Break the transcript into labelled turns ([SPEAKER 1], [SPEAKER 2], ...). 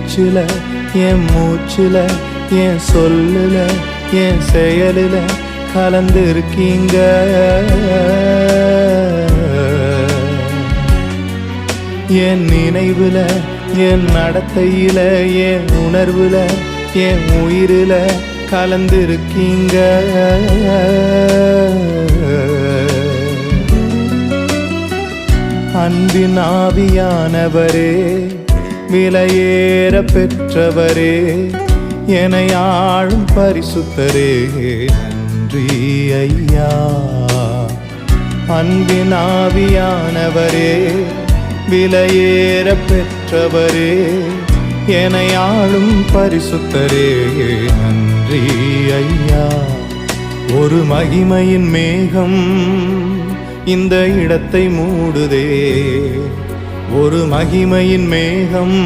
[SPEAKER 1] பேச்சுல என் மூச்சுல என் சொல்லுல என் செயலுல கலந்திருக்கீங்க. என் நினைவுல என் நடத்தையில என் உணர்வுல என் உயிரில கலந்திருக்கீங்க. அன்பின் ஆவியானவரே, விலையேற பெற்றவரே, என்னை ஆளும் பரிசுத்தரே, நன்றி ஐயா. அன்பின் ஆவியானவரே, விலையேற பெற்றவரே, என்னை ஆளும் பரிசுத்தரே, நன்றி ஐயா. ஒரு மகிமையின் மேகம் இந்த இடத்தை மூடுதே, ஒரு மகிமையின் மேகம்